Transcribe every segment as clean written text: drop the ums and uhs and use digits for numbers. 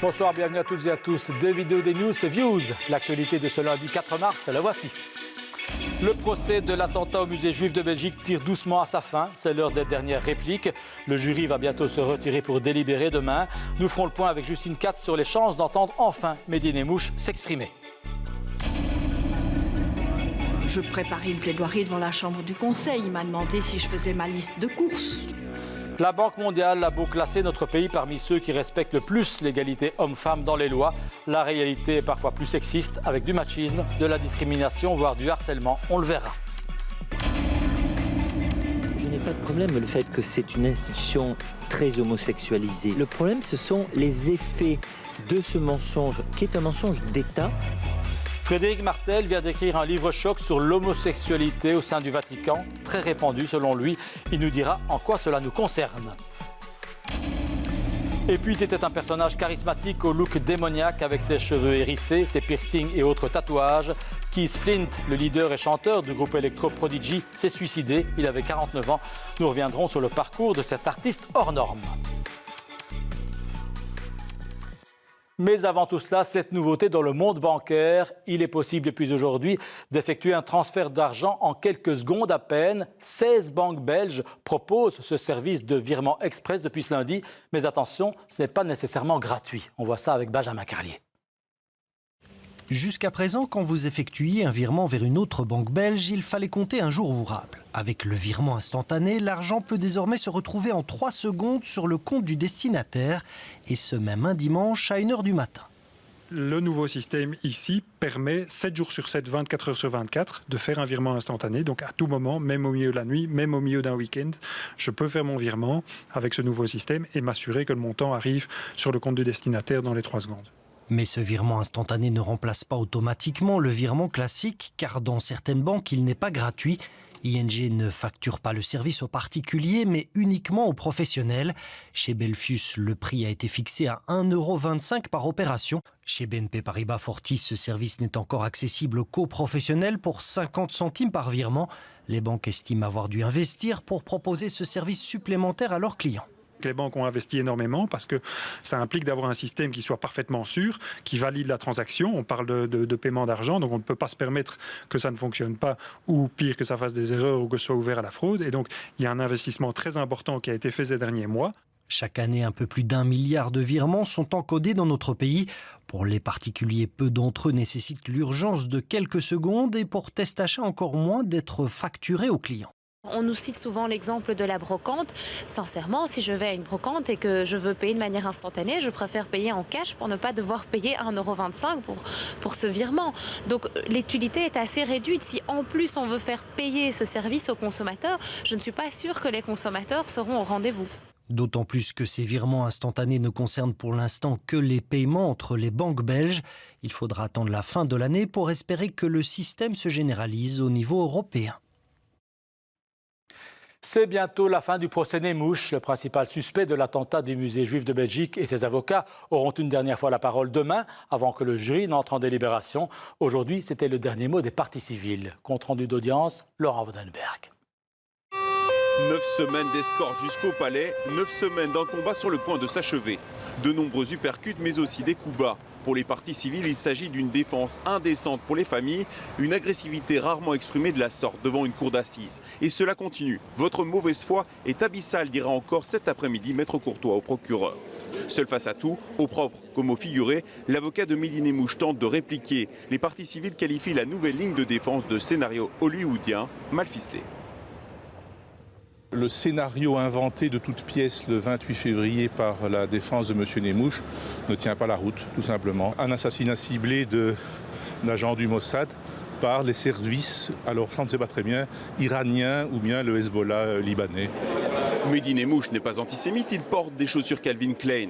Bonsoir, bienvenue à toutes et à tous. Des vidéos, des news, c'est Views. L'actualité de ce lundi 4 mars, la voici. Le procès de l'attentat au musée juif de Belgique tire doucement à sa fin. C'est l'heure des dernières répliques. Le jury va bientôt se retirer pour délibérer demain. Nous ferons le point avec Justine Katz sur les chances d'entendre enfin Mehdi Nemmouche s'exprimer. Je préparais une plaidoirie devant la Chambre du Conseil. Il m'a demandé si je faisais ma liste de courses. La Banque mondiale a beau classer notre pays parmi ceux qui respectent le plus l'égalité homme-femme dans les lois. La réalité est parfois plus sexiste, avec du machisme, de la discrimination, voire du harcèlement. On le verra. Je n'ai pas de problème le fait que c'est une institution très homosexualisée. Le problème, ce sont les effets de ce mensonge, qui est un mensonge d'État. Frédéric Martel vient d'écrire un livre-choc sur l'homosexualité au sein du Vatican, très répandu selon lui. Il nous dira en quoi cela nous concerne. Et puis c'était un personnage charismatique au look démoniaque avec ses cheveux hérissés, ses piercings et autres tatouages. Keith Flint, le leader et chanteur du groupe électro Prodigy, s'est suicidé. Il avait 49 ans. Nous reviendrons sur le parcours de cet artiste hors norme. Mais avant tout cela, cette nouveauté dans le monde bancaire, il est possible depuis aujourd'hui d'effectuer un transfert d'argent en quelques secondes à peine. 16 banques belges proposent ce service de virement express depuis ce lundi. Mais attention, ce n'est pas nécessairement gratuit. On voit ça avec Benjamin Carlier. Jusqu'à présent, quand vous effectuiez un virement vers une autre banque belge, il fallait compter un jour ouvrable. Avec le virement instantané, l'argent peut désormais se retrouver en 3 secondes sur le compte du destinataire, et ce même un dimanche à 1h du matin. Le nouveau système ici permet 7 jours sur 7, 24 heures sur 24 de faire un virement instantané. Donc à tout moment, même au milieu de la nuit, même au milieu d'un week-end, je peux faire mon virement avec ce nouveau système et m'assurer que le montant arrive sur le compte du destinataire dans les 3 secondes. Mais ce virement instantané ne remplace pas automatiquement le virement classique, car dans certaines banques, il n'est pas gratuit. ING ne facture pas le service aux particuliers, mais uniquement aux professionnels. Chez Belfius, le prix a été fixé à 1,25 € par opération. Chez BNP Paribas Fortis, ce service n'est encore accessible qu'aux professionnels pour 50 centimes par virement. Les banques estiment avoir dû investir pour proposer ce service supplémentaire à leurs clients. Les banques ont investi énormément parce que ça implique d'avoir un système qui soit parfaitement sûr, qui valide la transaction. On parle de paiement d'argent, donc on ne peut pas se permettre que ça ne fonctionne pas ou pire que ça fasse des erreurs ou que ce soit ouvert à la fraude. Et donc il y a un investissement très important qui a été fait ces derniers mois. Chaque année, un peu plus d'1 milliard de virements sont encodés dans notre pays. Pour les particuliers, peu d'entre eux nécessitent l'urgence de quelques secondes et pour test achat encore moins d'être facturés aux clients. On nous cite souvent l'exemple de la brocante. Sincèrement, si je vais à une brocante et que je veux payer de manière instantanée, je préfère payer en cash pour ne pas devoir payer 1,25 € pour ce virement. Donc l'utilité est assez réduite. Si en plus on veut faire payer ce service aux consommateurs, je ne suis pas sûre que les consommateurs seront au rendez-vous. D'autant plus que ces virements instantanés ne concernent pour l'instant que les paiements entre les banques belges. Il faudra attendre la fin de l'année pour espérer que le système se généralise au niveau européen. C'est bientôt la fin du procès Nemmouche. Le principal suspect de l'attentat du musée juif de Belgique et ses avocats auront une dernière fois la parole demain avant que le jury n'entre en délibération. Aujourd'hui, c'était le dernier mot des parties civiles. Compte rendu d'audience, Laurent Wodenberg. 9 semaines d'escorte jusqu'au palais, 9 semaines d'un combat sur le point de s'achever. De nombreux uppercuts, mais aussi des coups bas. Pour les parties civiles, il s'agit d'une défense indécente pour les familles, une agressivité rarement exprimée de la sorte devant une cour d'assises. Et cela continue. Votre mauvaise foi est abyssale, dira encore cet après-midi Maître Courtois au procureur. Seul face à tout, au propre comme au figuré, l'avocat de Mehdi Nemmouche tente de répliquer. Les parties civiles qualifient la nouvelle ligne de défense de scénario hollywoodien mal ficelé. Le scénario inventé de toute pièce le 28 février par la défense de M. Nemmouche ne tient pas la route, tout simplement. Un assassinat ciblé d'agents du Mossad par les services, alors ça on ne sait pas très bien, iraniens ou bien le Hezbollah libanais. Mehdi Nemmouche n'est pas antisémite, il porte des chaussures Calvin Klein.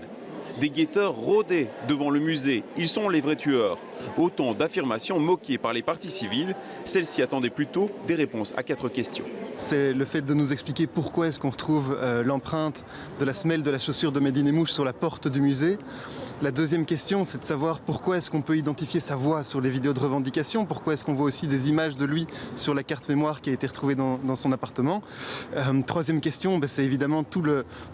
Des guetteurs rôdaient devant le musée, ils sont les vrais tueurs. Autant d'affirmations moquées par les parties civiles. Celles-ci attendaient plutôt des réponses à 4 questions. C'est le fait de nous expliquer pourquoi est-ce qu'on retrouve l'empreinte de la semelle de la chaussure de Mehdi Nemmouche sur la porte du musée. La deuxième question, c'est de savoir pourquoi est-ce qu'on peut identifier sa voix sur les vidéos de revendication, pourquoi est-ce qu'on voit aussi des images de lui sur la carte mémoire qui a été retrouvée dans son appartement. Troisième question, c'est évidemment tout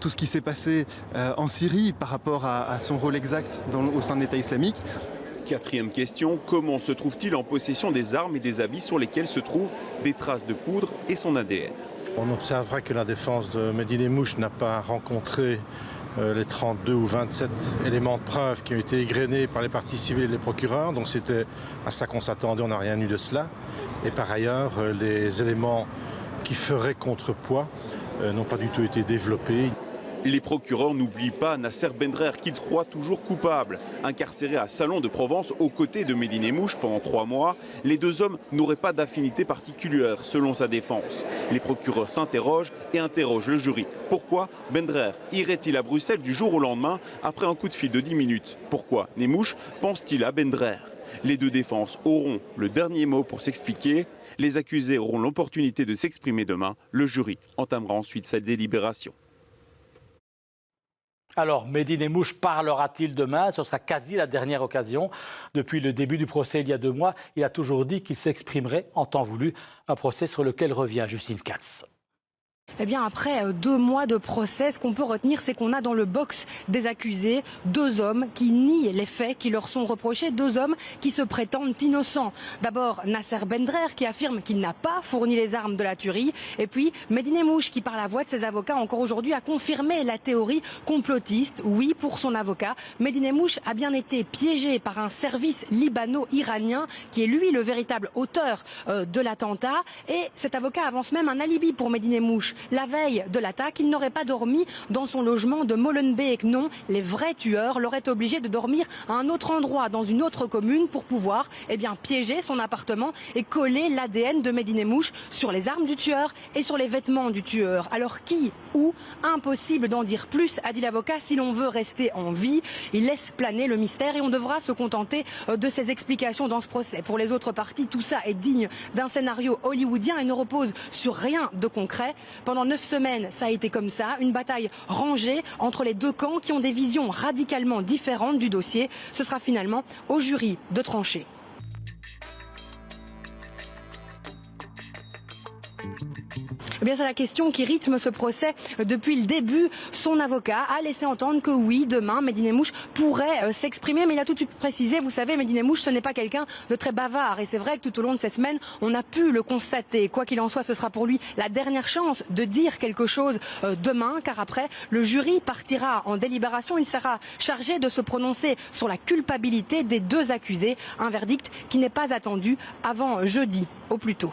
ce qui s'est passé en Syrie par rapport à son rôle exact au sein de l'État islamique. Quatrième question, comment se trouve-t-il en possession des armes et des habits sur lesquels se trouvent des traces de poudre et son ADN? On observera que la défense de Mehdi Nemmouche n'a pas rencontré les 32 ou 27 éléments de preuve qui ont été égrenés par les parties civiles et les procureurs. Donc c'était à ça qu'on s'attendait, on n'a rien eu de cela. Et par ailleurs, les éléments qui feraient contrepoids n'ont pas du tout été développés. Les procureurs n'oublient pas Nasser Bendrer, qu'ils croient toujours coupable. Incarcéré à Salon de Provence aux côtés de Mehdi Nemmouche pendant 3 mois, les deux hommes n'auraient pas d'affinité particulière selon sa défense. Les procureurs s'interrogent et interrogent le jury. Pourquoi Bendrer irait-il à Bruxelles du jour au lendemain après un coup de fil de 10 minutes? Pourquoi Nemmouche pense-t-il à Bendrer? Les deux défenses auront le dernier mot pour s'expliquer. Les accusés auront l'opportunité de s'exprimer demain. Le jury entamera ensuite sa délibération. Alors, Mehdi Nemmouche parlera-t-il demain? Ce sera quasi la dernière occasion. Depuis le début du procès il y a 2 mois, il a toujours dit qu'il s'exprimerait en temps voulu. Un procès sur lequel revient Justine Katz. Eh bien, après 2 mois de procès, ce qu'on peut retenir, c'est qu'on a dans le box des accusés 2 hommes qui nient les faits qui leur sont reprochés, 2 hommes qui se prétendent innocents. D'abord, Nasser Bendrer qui affirme qu'il n'a pas fourni les armes de la tuerie. Et puis, Mehdi Nemmouche qui, par la voix de ses avocats, encore aujourd'hui, a confirmé la théorie complotiste. Oui, pour son avocat, Mehdi Nemmouche a bien été piégé par un service libano-iranien qui est lui le véritable auteur de l'attentat. Et cet avocat avance même un alibi pour Mehdi Nemmouche. La veille de l'attaque, il n'aurait pas dormi dans son logement de Molenbeek. Non, les vrais tueurs l'auraient obligé de dormir à un autre endroit, dans une autre commune, pour pouvoir piéger son appartement et coller l'ADN de Mehdi Nemmouche sur les armes du tueur et sur les vêtements du tueur. Alors qui, où? Impossible d'en dire plus, a dit l'avocat, si l'on veut rester en vie. Il laisse planer le mystère et on devra se contenter de ses explications dans ce procès. Pour les autres parties, tout ça est digne d'un scénario hollywoodien et ne repose sur rien de concret. Pendant 9 semaines, ça a été comme ça, une bataille rangée entre les 2 camps qui ont des visions radicalement différentes du dossier. Ce sera finalement au jury de trancher. Eh bien, c'est la question qui rythme ce procès depuis le début. Son avocat a laissé entendre que oui, demain, Mehdi Nemmouche pourrait s'exprimer, mais il a tout de suite précisé, vous savez, Mehdi Nemmouche, ce n'est pas quelqu'un de très bavard. Et c'est vrai que tout au long de cette semaine, on a pu le constater. Quoi qu'il en soit, ce sera pour lui la dernière chance de dire quelque chose demain, car après, le jury partira en délibération. Il sera chargé de se prononcer sur la culpabilité des 2 accusés. Un verdict qui n'est pas attendu avant jeudi, au plus tôt.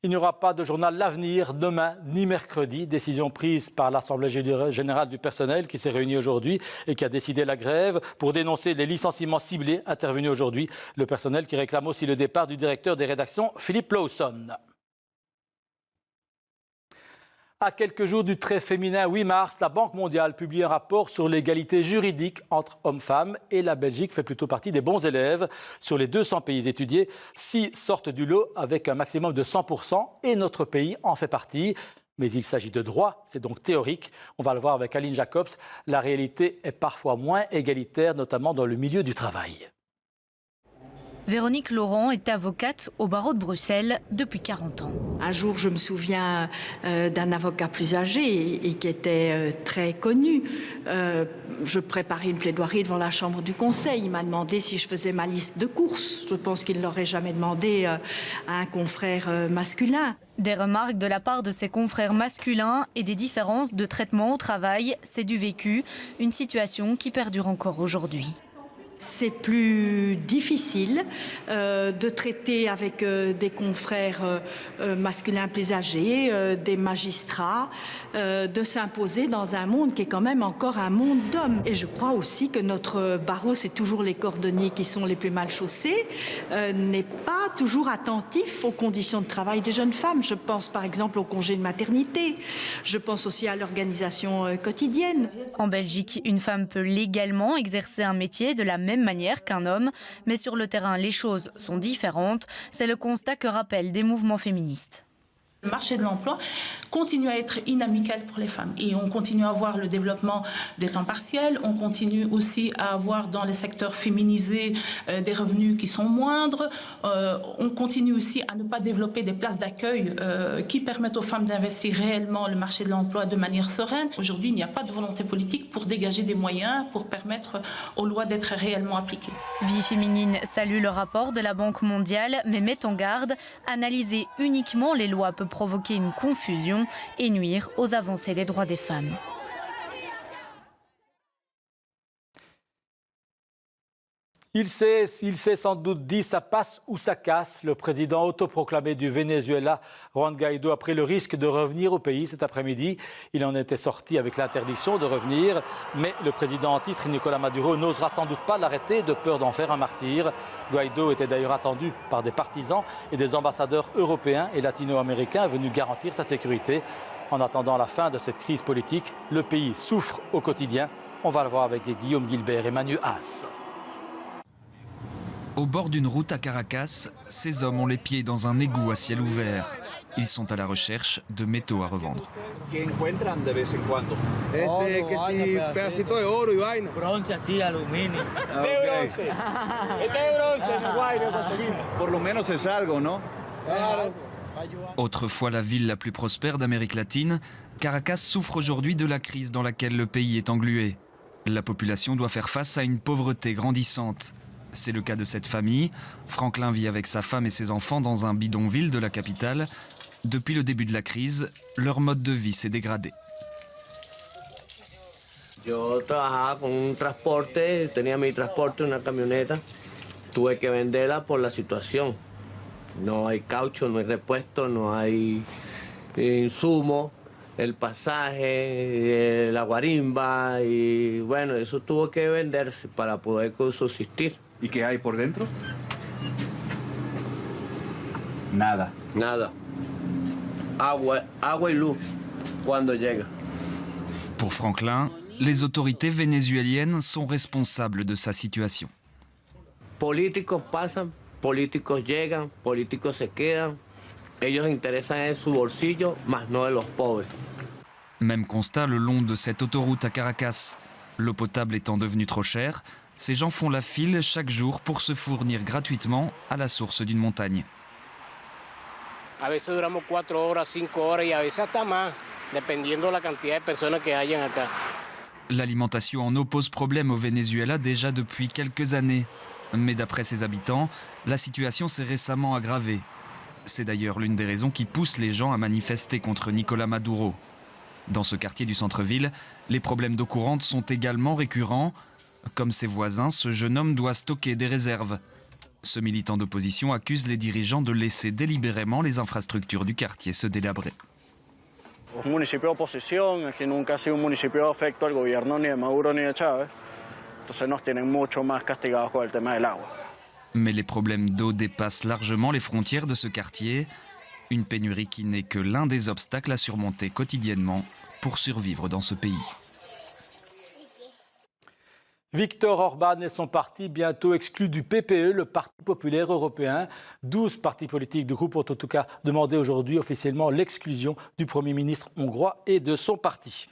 Il n'y aura pas de journal L'Avenir demain ni mercredi. Décision prise par l'Assemblée générale du personnel qui s'est réunie aujourd'hui et qui a décidé la grève pour dénoncer les licenciements ciblés intervenus aujourd'hui. Le personnel qui réclame aussi le départ du directeur des rédactions, Philippe Lawson. À quelques jours du trait féminin 8 mars, la Banque mondiale publie un rapport sur l'égalité juridique entre hommes-femmes et la Belgique fait plutôt partie des bons élèves. Sur les 200 pays étudiés, 6 sortent du lot avec un maximum de 100% et notre pays en fait partie. Mais il s'agit de droit, c'est donc théorique. On va le voir avec Aline Jacobs. La réalité est parfois moins égalitaire, notamment dans le milieu du travail. Véronique Laurent est avocate au barreau de Bruxelles depuis 40 ans. Un jour, je me souviens d'un avocat plus âgé et qui était très connu. Je préparais une plaidoirie devant la Chambre du Conseil. Il m'a demandé si je faisais ma liste de courses. Je pense qu'il ne l'aurait jamais demandé à un confrère masculin. Des remarques de la part de ses confrères masculins et des différences de traitement au travail, c'est du vécu, une situation qui perdure encore aujourd'hui. C'est plus difficile de traiter avec des confrères masculins plus âgés, des magistrats, de s'imposer dans un monde qui est quand même encore un monde d'hommes. Et je crois aussi que notre barreau, c'est toujours les cordonniers qui sont les plus mal chaussés, n'est pas toujours attentif aux conditions de travail des jeunes femmes. Je pense par exemple au congé de maternité, je pense aussi à l'organisation quotidienne. En Belgique, une femme peut légalement exercer un métier de la même même manière qu'un homme, mais sur le terrain, les choses sont différentes. C'est le constat que rappellent des mouvements féministes. Le marché de l'emploi continue à être inamical pour les femmes et on continue à avoir le développement des temps partiels, on continue aussi à avoir dans les secteurs féminisés des revenus qui sont moindres, on continue aussi à ne pas développer des places d'accueil qui permettent aux femmes d'investir réellement le marché de l'emploi de manière sereine. Aujourd'hui, il n'y a pas de volonté politique pour dégager des moyens pour permettre aux lois d'être réellement appliquées. Vie féminine salue le rapport de la Banque mondiale, mais met en garde, analyser uniquement les lois peut provoquer une confusion et nuire aux avancées des droits des femmes. Il s'est sans doute dit ça passe ou ça casse. Le président autoproclamé du Venezuela, Juan Guaidó, a pris le risque de revenir au pays cet après-midi. Il en était sorti avec l'interdiction de revenir, mais le président en titre, Nicolás Maduro, n'osera sans doute pas l'arrêter de peur d'en faire un martyr. Guaidó était d'ailleurs attendu par des partisans et des ambassadeurs européens et latino-américains venus garantir sa sécurité. En attendant la fin de cette crise politique, le pays souffre au quotidien. On va le voir avec Guillaume Gilbert et Manu Haas. Au bord d'une route à Caracas, ces hommes ont les pieds dans un égout à ciel ouvert. Ils sont à la recherche de métaux à revendre. Autrefois la ville la plus prospère d'Amérique latine, Caracas souffre aujourd'hui de la crise dans laquelle le pays est englué. La population doit faire face à une pauvreté grandissante. C'est le cas de cette famille. Franklin vit avec sa femme et ses enfants dans un bidonville de la capitale. Depuis le début de la crise, leur mode de vie s'est dégradé. Yo trabajaba con un transporte, tenía mi transporte, una camioneta. Tuve que venderla por la situación. No hay caucho, no hay repuesto, no hay insumo, el pasaje, la guarimba y bueno, eso tuvo que venderse para poder subsistir. ¿Y qué hay por dentro? Nada. Nada. Agua y luz cuando llega. Pour Franklin, les autorités vénézuéliennes sont responsables de sa situation. Políticos pasan, políticos llegan, políticos se quedan. Ellos interesan en su bolsillo, mas no de los pobres. Même constat le long de cette autoroute à Caracas. L'eau potable étant devenue trop chère, ces gens font la file chaque jour pour se fournir gratuitement à la source d'une montagne. A veces duramos 4 horas, 5 horas y a veces hasta más, dependiendo de la cantidad de personas que hayan acá. L'alimentation en eau pose problème au Venezuela déjà depuis quelques années. Mais d'après ses habitants, la situation s'est récemment aggravée. C'est d'ailleurs l'une des raisons qui pousse les gens à manifester contre Nicolás Maduro. Dans ce quartier du centre-ville, les problèmes d'eau courante sont également récurrents. Comme ses voisins, ce jeune homme doit stocker des réserves. Ce militant d'opposition accuse les dirigeants de laisser délibérément les infrastructures du quartier se délabrer. Un municipio de oposición, que nunca ha sido un municipio afecto al gobierno ni de Maduro ni de Chávez. Entonces nos tienen mucho más castigados con el tema del agua. Mais les problèmes d'eau dépassent largement les frontières de ce quartier. Une pénurie qui n'est que l'un des obstacles à surmonter quotidiennement pour survivre dans ce pays. Viktor Orban et son parti bientôt exclus du PPE, le Parti populaire européen. 12 partis politiques du groupe ont en tout cas demandé aujourd'hui officiellement l'exclusion du Premier ministre hongrois et de son parti.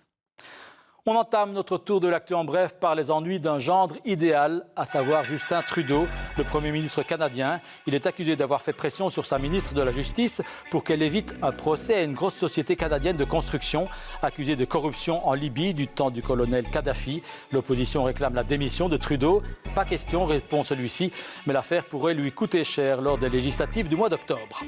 On entame notre tour de l'actu en bref par les ennuis d'un gendre idéal, à savoir Justin Trudeau, le Premier ministre canadien. Il est accusé d'avoir fait pression sur sa ministre de la Justice pour qu'elle évite un procès à une grosse société canadienne de construction, accusée de corruption en Libye du temps du colonel Kadhafi. L'opposition réclame la démission de Trudeau. Pas question, répond celui-ci, mais l'affaire pourrait lui coûter cher lors des législatives du mois d'octobre.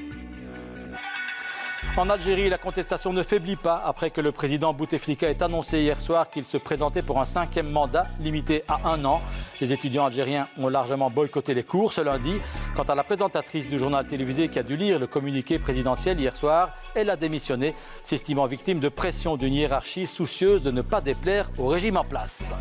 En Algérie, la contestation ne faiblit pas après que le président Bouteflika ait annoncé hier soir qu'il se présentait pour un 5e mandat limité à 1 an. Les étudiants algériens ont largement boycotté les cours ce lundi. Quant à la présentatrice du journal télévisé qui a dû lire le communiqué présidentiel hier soir, elle a démissionné, s'estimant victime de pression d'une hiérarchie soucieuse de ne pas déplaire au régime en place.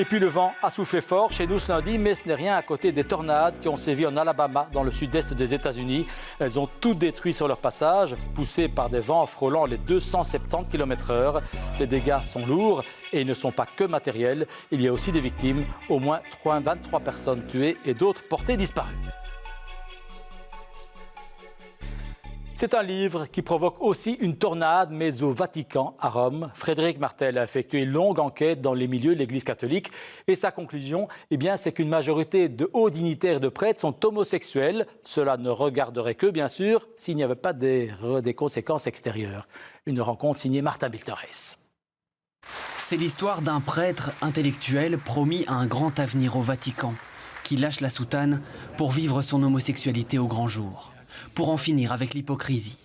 Et puis le vent a soufflé fort chez nous ce lundi, mais ce n'est rien à côté des tornades qui ont sévi en Alabama, dans le sud-est des États-Unis. Elles ont tout détruit sur leur passage, poussées par des vents frôlant les 270 km/h. Les dégâts sont lourds et ils ne sont pas que matériels. Il y a aussi des victimes, au moins 23 personnes tuées et d'autres portées disparues. C'est un livre qui provoque aussi une tornade, mais au Vatican, à Rome. Frédéric Martel a effectué une longue enquête dans les milieux de l'Église catholique. Et sa conclusion, c'est qu'une majorité de hauts dignitaires et de prêtres sont homosexuels. Cela ne regarderait que, bien sûr, s'il n'y avait pas des conséquences extérieures. Une rencontre signée Martin Bilteres. C'est l'histoire d'un prêtre intellectuel promis à un grand avenir au Vatican, qui lâche la soutane pour vivre son homosexualité au grand jour. Pour en finir avec l'hypocrisie,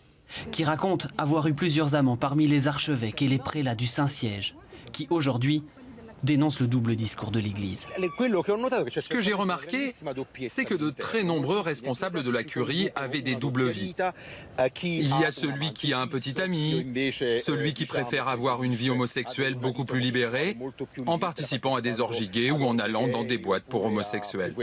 qui raconte avoir eu plusieurs amants parmi les archevêques et les prélats du Saint-Siège, qui aujourd'hui dénoncent le double discours de l'Église. Ce que j'ai remarqué, c'est que de très nombreux responsables de la curie avaient des doubles vies. Il y a celui qui a un petit ami, celui qui préfère avoir une vie homosexuelle beaucoup plus libérée, en participant à des orgies gays ou en allant dans des boîtes pour homosexuels.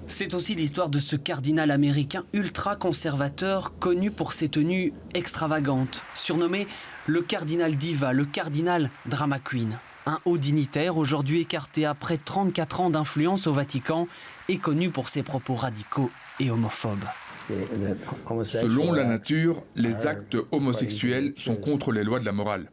C'est aussi l'histoire de ce cardinal américain ultra-conservateur connu pour ses tenues extravagantes, surnommé le cardinal diva, le cardinal drama queen. Un haut dignitaire aujourd'hui écarté après 34 ans d'influence au Vatican et connu pour ses propos radicaux et homophobes. Selon la nature, les actes homosexuels sont contre les lois de la morale.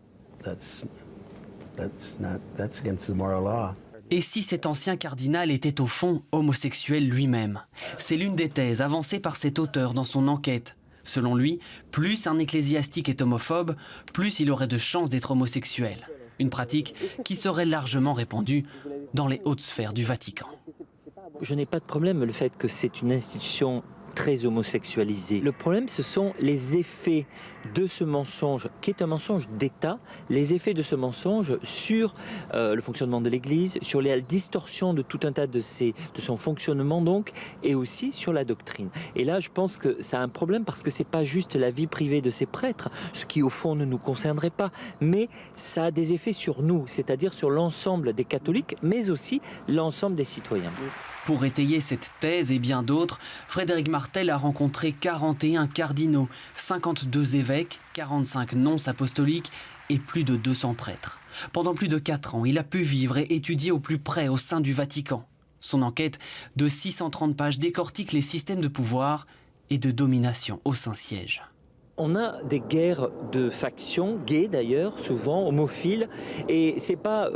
Et si cet ancien cardinal était au fond homosexuel lui-même? C'est l'une des thèses avancées par cet auteur dans son enquête. Selon lui, plus un ecclésiastique est homophobe, plus il aurait de chances d'être homosexuel. Une pratique qui serait largement répandue dans les hautes sphères du Vatican. Je n'ai pas de problème le fait que c'est une institution très homosexualisée. Le problème, ce sont les effets de ce mensonge, qui est un mensonge d'État, les effets de ce mensonge sur le fonctionnement de l'Église, sur la distorsion de tout un tas de son fonctionnement donc, et aussi sur la doctrine. Et là, je pense que ça a un problème parce que c'est pas juste la vie privée de ces prêtres, ce qui au fond ne nous concernerait pas, mais ça a des effets sur nous, c'est-à-dire sur l'ensemble des catholiques, mais aussi l'ensemble des citoyens. Pour étayer cette thèse et bien d'autres, Frédéric Martel a rencontré 41 cardinaux, 52 évêques, 45 nonces apostoliques et plus de 200 prêtres. Pendant plus de 4 ans, il a pu vivre et étudier au plus près au sein du Vatican. Son enquête de 630 pages décortique les systèmes de pouvoir et de domination au Saint-Siège. On a des guerres de factions, gays d'ailleurs, souvent homophiles, et c'est pas,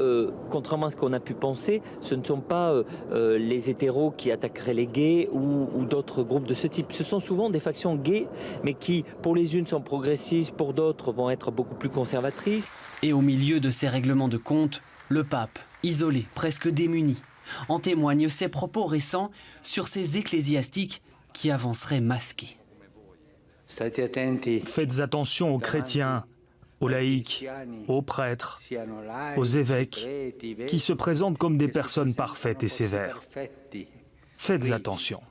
contrairement à ce qu'on a pu penser, ce ne sont pas les hétéros qui attaqueraient les gays ou d'autres groupes de ce type. Ce sont souvent des factions gays, mais qui, pour les unes, sont progressistes, pour d'autres, vont être beaucoup plus conservatrices. Et au milieu de ces règlements de compte, le pape, isolé, presque démuni, en témoignent ses propos récents sur ces ecclésiastiques qui avanceraient masqués. Faites attention aux chrétiens, aux laïcs, aux prêtres, aux évêques, qui se présentent comme des personnes parfaites et sévères. Faites attention.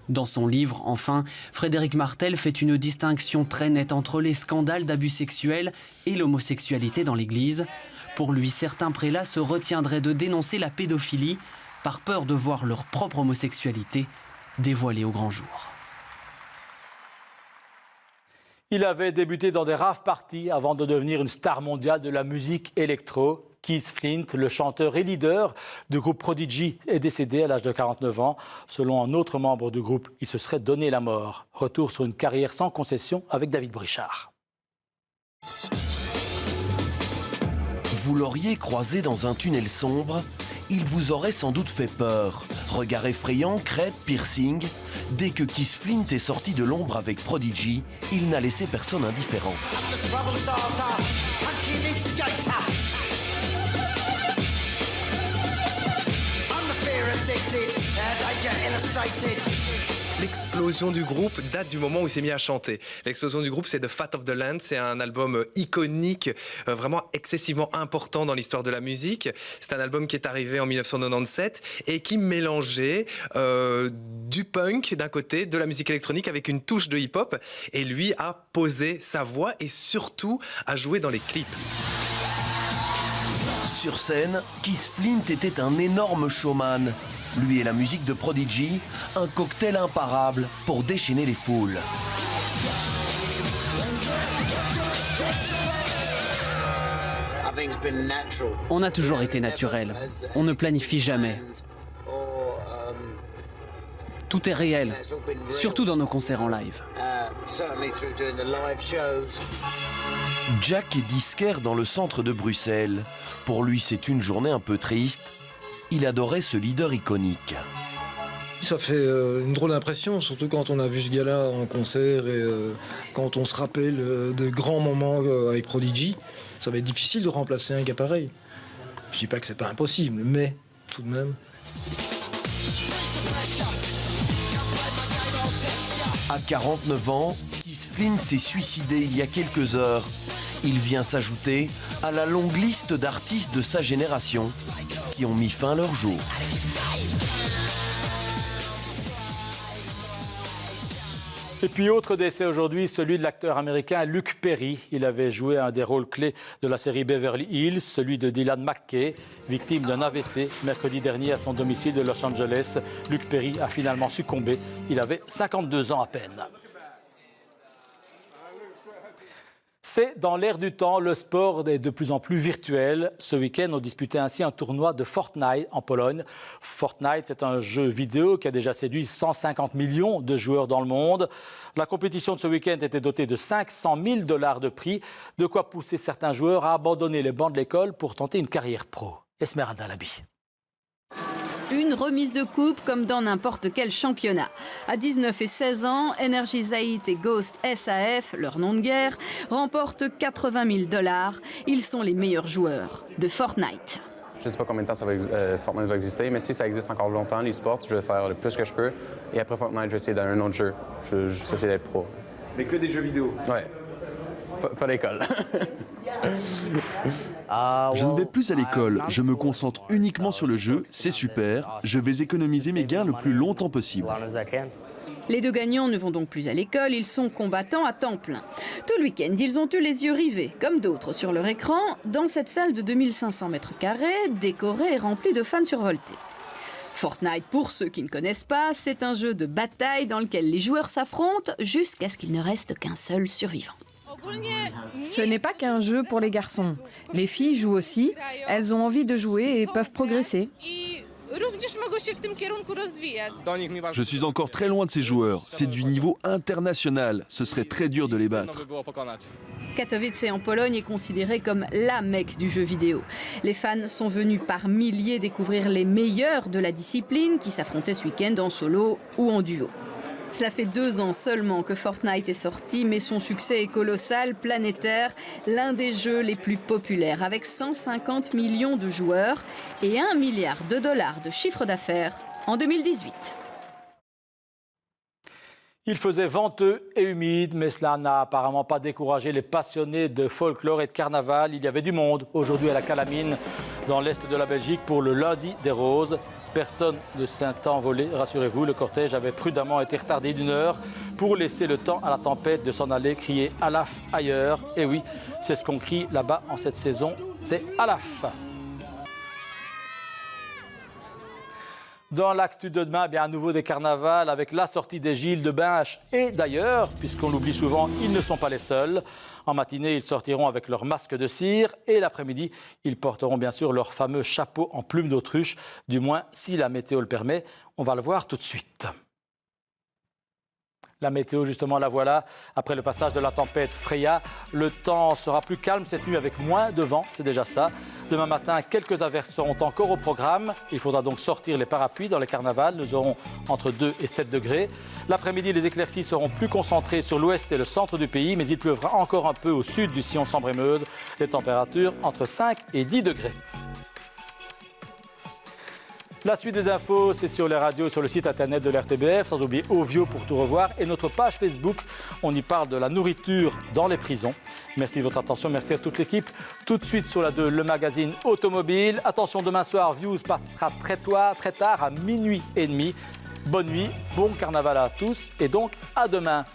Dans son livre, enfin, Frédéric Martel fait une distinction très nette entre les scandales d'abus sexuels et l'homosexualité dans l'Église. Pour lui, certains prélats se retiendraient de dénoncer la pédophilie par peur de voir leur propre homosexualité dévoilée au grand jour. Il avait débuté dans des rave parties avant de devenir une star mondiale de la musique électro. Keith Flint, le chanteur et leader du groupe Prodigy, est décédé à l'âge de 49 ans. Selon un autre membre du groupe, il se serait donné la mort. Retour sur une carrière sans concession avec David Brichard. Vous l'auriez croisé dans un tunnel sombre, il vous aurait sans doute fait peur. Regard effrayant, crête, piercing. Dès que Keith Flint est sorti de l'ombre avec Prodigy, il n'a laissé personne indifférent. L'explosion du groupe date du moment où il s'est mis à chanter. L'explosion du groupe, c'est The Fat of the Land. C'est un album iconique, vraiment excessivement important dans l'histoire de la musique. C'est un album qui est arrivé en 1997 et qui mélangeait du punk d'un côté, de la musique électronique avec une touche de hip-hop. Et lui a posé sa voix et surtout a joué dans les clips. Sur scène, Keith Flint était un énorme showman. Lui et la musique de Prodigy, un cocktail imparable pour déchaîner les foules. On a toujours été naturel. On ne planifie jamais. Tout est réel, surtout dans nos concerts en live. Jack est disquaire dans le centre de Bruxelles. Pour lui, c'est une journée un peu triste. Il adorait ce leader iconique. Ça fait une drôle d'impression, surtout quand on a vu ce gars-là en concert et quand on se rappelle de grands moments avec Prodigy. Ça va être difficile de remplacer un gars pareil. Je dis pas que c'est pas impossible, mais tout de même. À 49 ans, Keith Flint s'est suicidé il y a quelques heures. Il vient s'ajouter à la longue liste d'artistes de sa génération qui ont mis fin à leur jour. Et puis autre décès aujourd'hui, celui de l'acteur américain Luke Perry. Il avait joué un des rôles clés de la série Beverly Hills, celui de Dylan McKay, victime d'un AVC mercredi dernier à son domicile de Los Angeles. Luke Perry a finalement succombé. Il avait 52 ans à peine. C'est dans l'air du temps, le sport est de plus en plus virtuel. Ce week-end, on disputait ainsi un tournoi de Fortnite en Pologne. Fortnite, c'est un jeu vidéo qui a déjà séduit 150 millions de joueurs dans le monde. La compétition de ce week-end était dotée de 500 000 $ de prix, de quoi pousser certains joueurs à abandonner les bancs de l'école pour tenter une carrière pro. Esmeralda Labi. Une remise de coupe comme dans n'importe quel championnat. À 19 et 16 ans, Energizeit et Ghost SAF, leur nom de guerre, remportent 80 000 $. Ils sont les meilleurs joueurs de Fortnite. Je ne sais pas combien de temps Fortnite va exister, mais si ça existe encore longtemps, l'e-sport, je vais faire le plus que je peux. Et après Fortnite, je vais essayer d'un autre jeu. Je vais essayer d'être pro. Mais que des jeux vidéo? Ouais. Pas l'école. Je ne vais plus à l'école, je me concentre uniquement sur le jeu, c'est super, je vais économiser mes gains le plus longtemps possible. Les deux gagnants ne vont donc plus à l'école, ils sont combattants à temps plein. Tout le week-end, ils ont eu les yeux rivés, comme d'autres sur leur écran, dans cette salle de 2500 mètres carrés, décorée et remplie de fans survoltés. Fortnite, pour ceux qui ne connaissent pas, c'est un jeu de bataille dans lequel les joueurs s'affrontent jusqu'à ce qu'il ne reste qu'un seul survivant. Ce n'est pas qu'un jeu pour les garçons. Les filles jouent aussi, elles ont envie de jouer et peuvent progresser. Je suis encore très loin de ces joueurs, c'est du niveau international, ce serait très dur de les battre. Katowice en Pologne est considéré comme la Mecque du jeu vidéo. Les fans sont venus par milliers découvrir les meilleurs de la discipline qui s'affrontaient ce week-end en solo ou en duo. Cela fait 2 ans seulement que Fortnite est sorti, mais son succès est colossal, planétaire, l'un des jeux les plus populaires, avec 150 millions de joueurs et 1 milliard de $ de chiffre d'affaires en 2018. Il faisait venteux et humide, mais cela n'a apparemment pas découragé les passionnés de folklore et de carnaval. Il y avait du monde aujourd'hui à la Calamine, dans l'est de la Belgique, pour le lundi des roses. Personne ne s'est envolé, rassurez-vous. Le cortège avait prudemment été retardé d'1 heure pour laisser le temps à la tempête de s'en aller crier « Alaf » ailleurs. Et oui, c'est ce qu'on crie là-bas en cette saison, c'est « Alaf ». Dans l'actu de demain, bien à nouveau des carnavals avec la sortie des Gilles de Binche. Et d'ailleurs, puisqu'on l'oublie souvent, ils ne sont pas les seuls. En matinée, ils sortiront avec leur masque de cire et l'après-midi, ils porteront bien sûr leur fameux chapeau en plume d'autruche, du moins si la météo le permet. On va le voir tout de suite. La météo, justement, la voilà. Après le passage de la tempête Freya, le temps sera plus calme cette nuit avec moins de vent, c'est déjà ça. Demain matin, quelques averses seront encore au programme. Il faudra donc sortir les parapluies dans les carnavals. Nous aurons entre 2 et 7 degrés. L'après-midi, les éclaircies seront plus concentrées sur l'ouest et le centre du pays, mais il pleuvra encore un peu au sud du sillon Sambre-et-Meuse. Les températures entre 5 et 10 degrés. La suite des infos, c'est sur les radios et sur le site internet de l'RTBF, sans oublier Ovio pour tout revoir et notre page Facebook. On y parle de la nourriture dans les prisons. Merci de votre attention, merci à toute l'équipe. Tout de suite sur la 2, le magazine automobile. Attention, demain soir, Views passera très tard, à 00h30. Bonne nuit, bon carnaval à tous et donc à demain.